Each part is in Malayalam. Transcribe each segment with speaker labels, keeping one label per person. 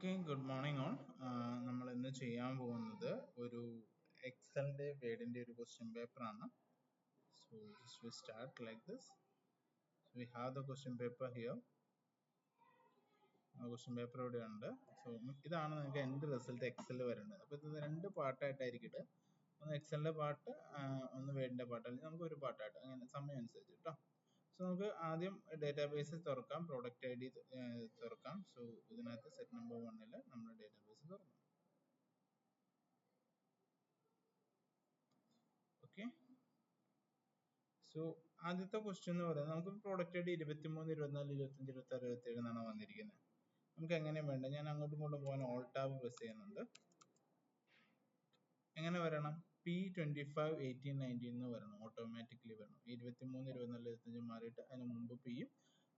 Speaker 1: Okay, good morning all. നമ്മൾ ഇന്ന് ചെയ്യാൻ പോകുന്നത് ഒരു എക്സലിന്റെ വേർഡിന്റെ ഒരു ക്വസ്റ്റ്യൻ പേപ്പർ ആണ്. So just we start like this. So we have the question paper here. Question paper ഇവിടെ ഉണ്ട്. സോ ഇതാണ് നിങ്ങൾക്ക് എൻഡ് റിസൾട്ട് എക്സലിൽ വരുന്നത്. അപ്പോൾ ഇത് രണ്ട് പാർട്ടായിട്ടായിരിക്കും ഇത്. ഒന്ന് എക്സലിന്റെ പാർട്ട്, ഒന്ന് വേർഡിന്റെ പാർട്ട്, അല്ലെങ്കിൽ നമുക്ക് ഒരു പാർട്ടായിട്ട് അങ്ങനെ സമയം അനുസരിച്ച് കേട്ടോ. സോ നമുക്ക് ആദ്യം ഡേറ്റാബേസ് തുറക്കാം, പ്രോഡക്റ്റ് ഐ ഡി തുറക്കാം. സോ ഇതിനകത്ത് സെറ്റ് നമ്പർ 1 നമ്മുടെ ഡേറ്റാബേസ് തുറക്കാം. ഓക്കെ, സോ ആദ്യത്തെ ക്വസ്റ്റ്യൻ എന്ന് പറയുന്നത് നമുക്ക് പ്രോഡക്റ്റ് ഐ ഡി 23, 24, 25, 26, 27 എന്നാണ് വന്നിരിക്കുന്നത്. നമുക്ക് എങ്ങനെയും വേണ്ട, ഞാൻ അങ്ങോട്ടും ഇങ്ങോട്ടും പോകാൻ ഓൾ ടാബ് പ്രസ് ചെയ്യുന്നുണ്ട്. എങ്ങനെ വരണം? P25, 18, 19 എന്ന് വരണം, ഓട്ടോമാറ്റിക്കലി വരണം. 23, 24, 25 മാറിയിട്ട് അതിന് മുമ്പ് പിയും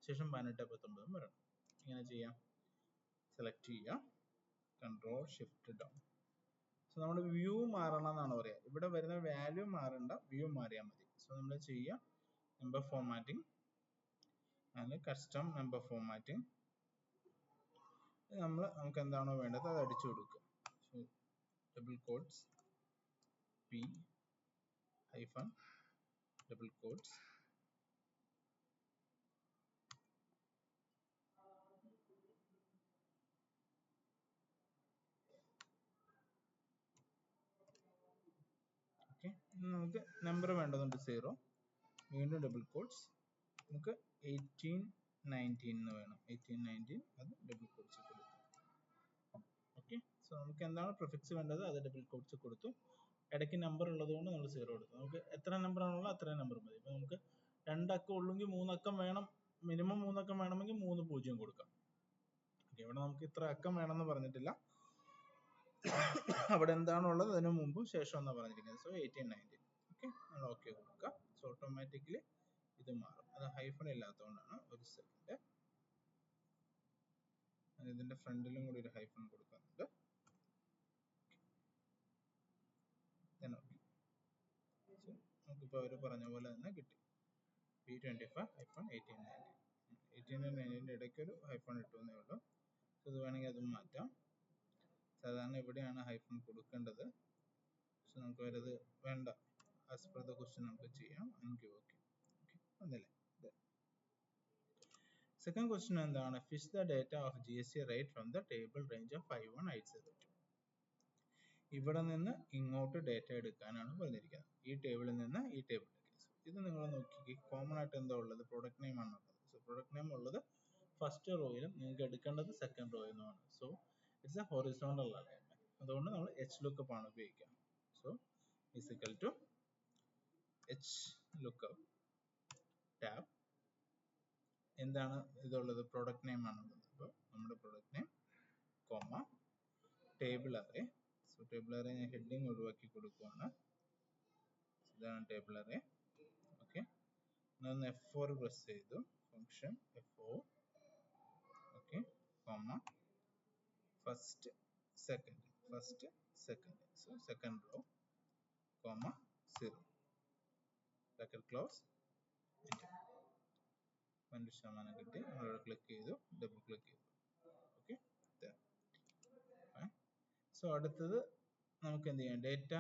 Speaker 1: ശേഷം 18, 19 വരണം. ഇങ്ങനെ ചെയ്യാം. സെലക്ട് ചെയ്യാം, കൺട്രോൾ ഷിഫ്റ്റ് ഡൗൺ. സോ നമ്മുടെ വ്യൂ മാറണം എന്നാണ് പറയുക. ഇവിടെ വരുന്ന വാല്യൂ മാറണ്ട, വ്യൂ മാറിയാൽ മതി. സോ നമ്മൾ ചെയ്യാം നമ്പർ ഫോർമാറ്റിംഗ്, അതിന് കസ്റ്റം നമ്പർ ഫോർമാറ്റിംഗ്. നമുക്ക് എന്താണോ വേണ്ടത് അത് അടിച്ചു കൊടുക്കുക. So double quotes P hyphen double quotes okay. നമുക്ക് നമ്പർ വേണ്ടതുണ്ട് 0, വീണ്ടും ഡബിൾ കോട്ട്സ്, നമുക്ക് 18, 19 എന്ന് വേണം. 18, 19 അത് ഡബിൾ കോട്ട്സ് കൊടുത്തു. ഓക്കെ, സോ നമുക്ക് എന്താണ് പ്രിഫിക്സ് വേണ്ടത് അത് ഡബിൾ കോട്ട്സ് കൊടുത്തു. ഇടയ്ക്ക് നമ്പർ ഉള്ളതുകൊണ്ട് നമ്മൾ 0 കൊടുത്തു. നമുക്ക് എത്ര നമ്പർ ആണുള്ളത് അത്രയും നമ്പർ മതി. ഇപ്പൊ നമുക്ക് 2 അക്കം ഉള്ളെങ്കിൽ 3 അക്കം വേണം, മിനിമം 3 അക്കം വേണമെങ്കിൽ 3 0 കൊടുക്കാം. ഓക്കെ, ഇവിടെ നമുക്ക് ഇത്ര അക്കം വേണമെന്ന് പറഞ്ഞിട്ടില്ല, അവിടെ എന്താണുള്ളത് അതിന് മുമ്പും ശേഷം എന്നാണ് പറഞ്ഞിരിക്കുന്നത്. സോ 18, 19. ഓക്കെ, നമ്മൾ ഓക്കെ കൊടുക്കുക. സോ ഓട്ടോമാറ്റിക്കലി ഇത് മാറും. അത് ഹൈഫൺ ഇല്ലാത്തതുകൊണ്ടാണ്. ഒരു സെക്കൻഡ്, ഇതിന്റെ ഫ്രണ്ടിലും കൂടി ഒരു ഹൈഫൺ കൊടുക്കുന്നുണ്ട്. നമുക്കിപ്പോൾ അവർ പറഞ്ഞ പോലെ തന്നെ കിട്ടി. P25, 18, 19. 18 19 ഇടയ്ക്ക് ഒരു ഹൈഫൺ ഇട്ടുവെന്നേ ഉള്ളൂ. സോ ഇത് വേണമെങ്കിൽ അതും മാറ്റാം. സാധാരണ ഇവിടെയാണ് ഹൈഫൺ കൊടുക്കേണ്ടത്. സോ നമുക്ക് വരത് വേണ്ട, ആസ് പെർ ദ ക്വസ്റ്റ്യൻ നമുക്ക് ചെയ്യാം. എനിക്ക് ഓക്കെ വന്നില്ലേ. സെക്കൻഡ് ക്വസ്റ്റ്യൻ എന്താണ്? Fish the data of GST rate from the table range of 51802. ഇവിടെ നിന്ന് ഇങ്ങോട്ട് ഡേറ്റ എടുക്കാനാണ് പറഞ്ഞിരിക്കുന്നത്, ഈ ടേബിളിൽ നിന്ന് ഈ ടേബിളിലേക്ക്. ഇത് നിങ്ങൾ നോക്കിക്കേ, കോമൺ ആയിട്ട് എന്താ ഉള്ളത്? പ്രൊഡക്റ്റ് നെയിം ആണ് ഉള്ളത്. സോ പ്രൊഡക്റ്റ് നെയിം ഉള്ളത് ഫസ്റ്റ് റോയിലും നിങ്ങൾക്ക് എടുക്കേണ്ടത് സെക്കൻഡ് റോയിലുമാണ്. So it's a horizontal alignment. അതുകൊണ്ട് നമ്മൾ HLOOKUP ആണ് ഉപയോഗിക്കുക. So is equal to HLOOKUP tab. എന്താണ് ഇതുള്ളത്? പ്രൊഡക്റ്റ് നെയിം ആണുള്ളത്. അപ്പോൾ നമ്മുടെ product name comma table array. So table array ഞാൻ ഹെഡിങ് ഒഴിവാക്കി കൊടുക്കുകയാണ്. ഇതാണ് ടേബിൾ അറേ. ഓക്കെ, ഞാൻ F4 പ്രസ് ചെയ്തു, function F4. Okay, comma first second, so second row, comma 0, bracket close, enter. 1% കിട്ടി. നമ്മളിവിടെ ക്ലിക്ക് ചെയ്തു, ഡബിൾ ക്ലിക്ക് ചെയ്തു. ഓക്കെ, സോ അടുത്തത് നമുക്ക് എന്ത് ചെയ്യാം? Date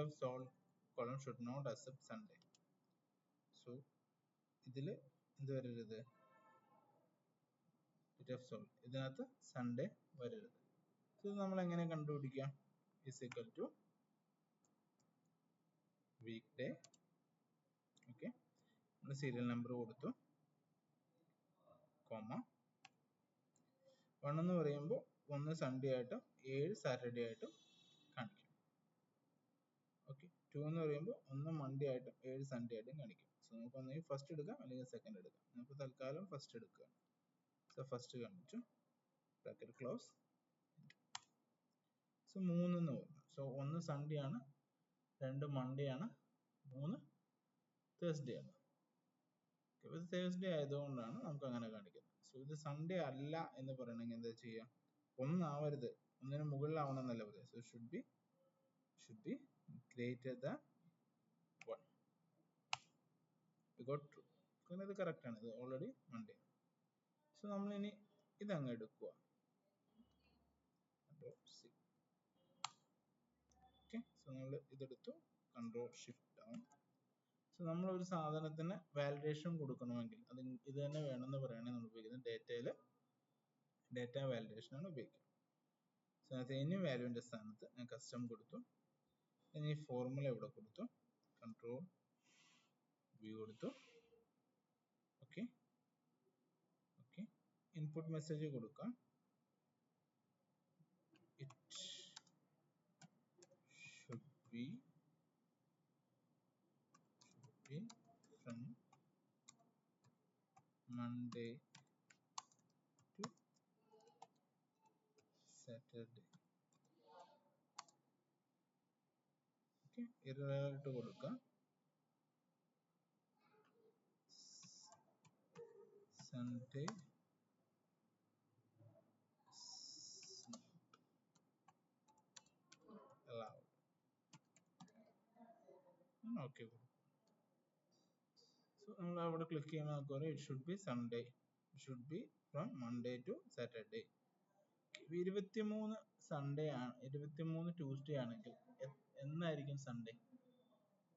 Speaker 1: of sold column should not accept Sunday. So ഇതിൽ എന്ത് വരരുത്? ഡേറ്റ് ഓഫ് സോൾഡ് ഇതിനകത്ത് സൺഡേ വരരുത്. സോ ഇത് നമ്മൾ എങ്ങനെ കണ്ടുപിടിക്കാം? Is equal to weekday. Okay, നമ്മൾ സീരിയൽ നമ്പർ കൊടുത്തു, കോമ 1 എന്ന് പറയുമ്പോൾ 1 സൺഡേ ആയിട്ടും 7 സാറ്റർഡേ ആയിട്ടും കാണിക്കും. ഓക്കെ, 2 എന്ന് പറയുമ്പോൾ 1 മൺഡേ ആയിട്ടും 7 സൺഡേ ആയിട്ടും കാണിക്കും. സോ നമുക്ക് ഒന്നെങ്കിൽ ഫസ്റ്റ് എടുക്കാം അല്ലെങ്കിൽ സെക്കൻഡ് എടുക്കാം. നമുക്ക് തൽക്കാലം ഫസ്റ്റ് എടുക്കുക. സോ ഫസ്റ്റ് കാണിച്ചു, ബ്രാക്കറ്റ് ക്ലോസ്. സോ 3 എന്ന് പറഞ്ഞു. സോ 1 സൺഡേ ആണ്, 2 മൺഡേ ആണ്, 3 തേഴ്സ്ഡേ ആണ്. ഇത് തേഴ്സ്ഡേ ആയതുകൊണ്ടാണ് നമുക്ക് അങ്ങനെ കാണിക്കുന്നത്. സോ ഇത് സൺഡേ അല്ല എന്ന് പറയണമെങ്കിൽ എന്താ ചെയ്യുക? 1 ആവരുത്, 1 മുകളിലാവണം എന്നല്ല പറയുക. So should be greater than 1. We got true. കാരണം ഇത് കറക്റ്റ് ആണ്, ഇത് ഓൾറെഡി മൺഡേ ആണ്. സോ നമ്മൾ ഇനി ഇതങ്ങ് എടുക്കുക. Ctrl C. ഓക്കെ, സോ നമ്മൾ ഇതെടുത്തു. Ctrl Shift down. സോ നമ്മൾ ഒരു സാധനത്തിന് വാലിഡേഷൻ കൊടുക്കണമെങ്കിൽ അത് ഇത് തന്നെ വേണമെന്ന് പറയുകയാണെങ്കിൽ നമ്മൾ ഉപയോഗിക്കുന്നത് ഡേറ്റ വാലിഡേഷൻ ആണ് ഉപയോഗിക്കുക. സോ അതിനകത്ത് എനി വാല്യൂവിൻ്റെ സ്ഥാനത്ത് ഞാൻ കസ്റ്റം കൊടുത്തു. ഇനി ഫോർമുല ഇവിടെ കൊടുത്തു. Ctrl V കൊടുത്തു. ഓക്കെ ഓക്കെ, ഇൻപുട്ട് മെസ്സേജ് കൊടുക്കാം. It should B from Monday to Saturday. Okay, ഇട്ട് കൊടുക്കാം. Sunday allowed. ഓക്കെ, സോ നമ്മൾ അവിടെ ക്ലിക്ക് ചെയ്യുമ്പോൾ നമുക്ക് പറയാം it should be Sunday, it should be from Monday to Saturday. 23 Sunday ആണ്, 23 ട്യൂസ്ഡേ ആണെങ്കിൽ എന്നായിരിക്കും സൺഡേ?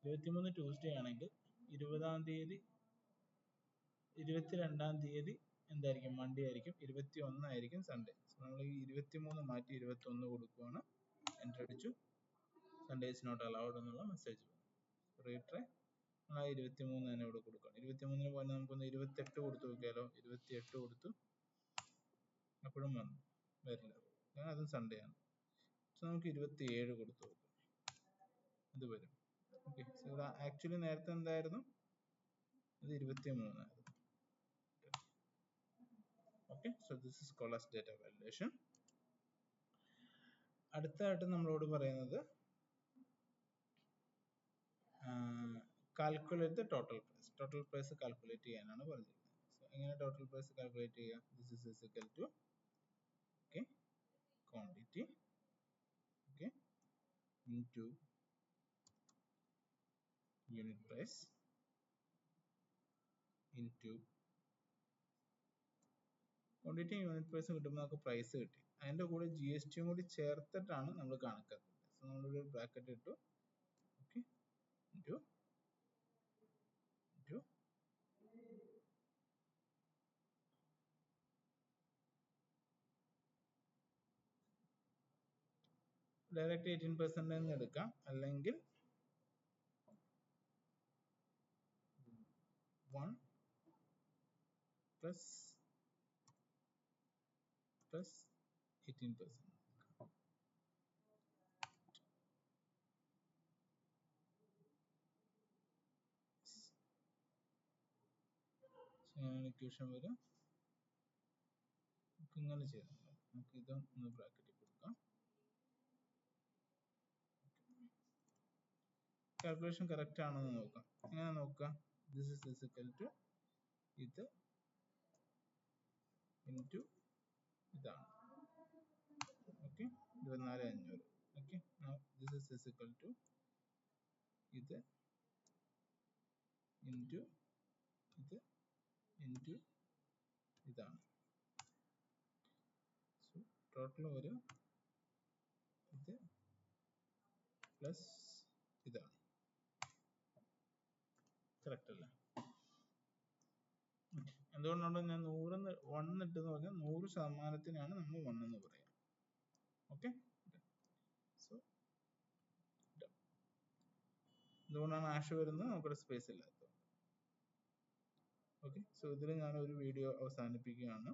Speaker 1: 23 ട്യൂസ്ഡേ ആണെങ്കിൽ 20-ാം തീയതി 22-ാം തീയതി എന്തായിരിക്കും? മൺഡേ ആയിരിക്കും. 21 ആയിരിക്കും സൺഡേ. സോ നമ്മൾ ഈ 23 മാറ്റി 21 കൊടുക്കുകയാണ്. എൻ്റർ അടിച്ചു. സൺഡേ ഇസ് നോട്ട് അലൗഡ് എന്നുള്ള മെസ്സേജ് വന്നു. റീട്രൈ. നമ്മൾ ആ 23 തന്നെ ഇവിടെ കൊടുക്കണം. 23-ന് പോലെ നമുക്കൊന്ന് 28 കൊടുത്തു നോക്കിയാലോ. 28 കൊടുത്തു, അപ്പോഴും വന്നു, വരില്ല, കാരണം അതും സൺഡേ ആണ്. സോ നമുക്ക് 27 കൊടുത്തു നോക്കാം, ഇത് വരും. ഓക്കെ, സോ ഇവിടെ ആക്ച്വലി നേരത്തെ എന്തായിരുന്നു? ഇത് 23 ആയിരുന്നു. Okay, so this is called as data validation. അടുത്തതായിട്ട് നമ്മളോട് പറയുന്നത് calculate the total price. Total price calculate ചെയ്യാനാണ് പറഞ്ഞിരിക്കുന്നത്. സോ എങ്ങനെ ടോട്ടൽ പ്രൈസ് കാൽക്കുലേറ്റ് ചെയ്യുക? This is equal to okay quantity okay into unit price into quantity unit price കിട്ടുമ്പോൾ നമുക്ക് പ്രൈസ് കിട്ടി. അതിൻ്റെ കൂടെ GST കൂടി ചേർത്തിട്ടാണ് നമ്മൾ കണക്കാക്കുന്നത്. സോ നമ്മളൊരു ബ്രാക്കറ്റ് ഇട്ടു. ഓക്കെ, ഇൻടു ഡയറക്റ്റ് 18% എന്ന് എടുക്കാം, അല്ലെങ്കിൽ 1 plus 18%. ഇക്വേഷൻ വരും. നമുക്ക് ഇങ്ങനെ ചെയ്യാം. നമുക്ക് ഇതും ഒന്ന് ബ്രാക്കറ്റിൽ കൊടുക്കാം. കാൽക്കുലേഷൻ കറക്റ്റ് ആണെന്ന് നോക്കാം. എങ്ങനെ നോക്കാം? ദിസ് ഇസ് ഈക്വൽ ടു ഇത് ഇൻറ്റു ഇതാണ്. Okay, 24,500. Okay, this is equal to ഇത് ഇൻറ്റു ഇത് ഇൻറ്റു ഇതാണ്. സോ ടോട്ടൽ ഒരു ഇത് പ്ലസ് ഇതാണ്. കറക്റ്റ് അല്ലേ? എന്തുകൊണ്ടാണ് ഞാൻ 100 ഇട്ടെന്ന് പറഞ്ഞാൽ 100%-നാണ് നമ്മൾ 1 എന്ന് പറയാം. ഓക്കെ, സോ എന്തുകൊണ്ടാണ് ആഷ് വരുന്നത്? നമുക്കൊരു സ്പേസ് ഇല്ലാത്തത്. ഓക്കെ, സോ ഇതിൽ ഞാനൊരു വീഡിയോ അവസാനിപ്പിക്കുകയാണ്.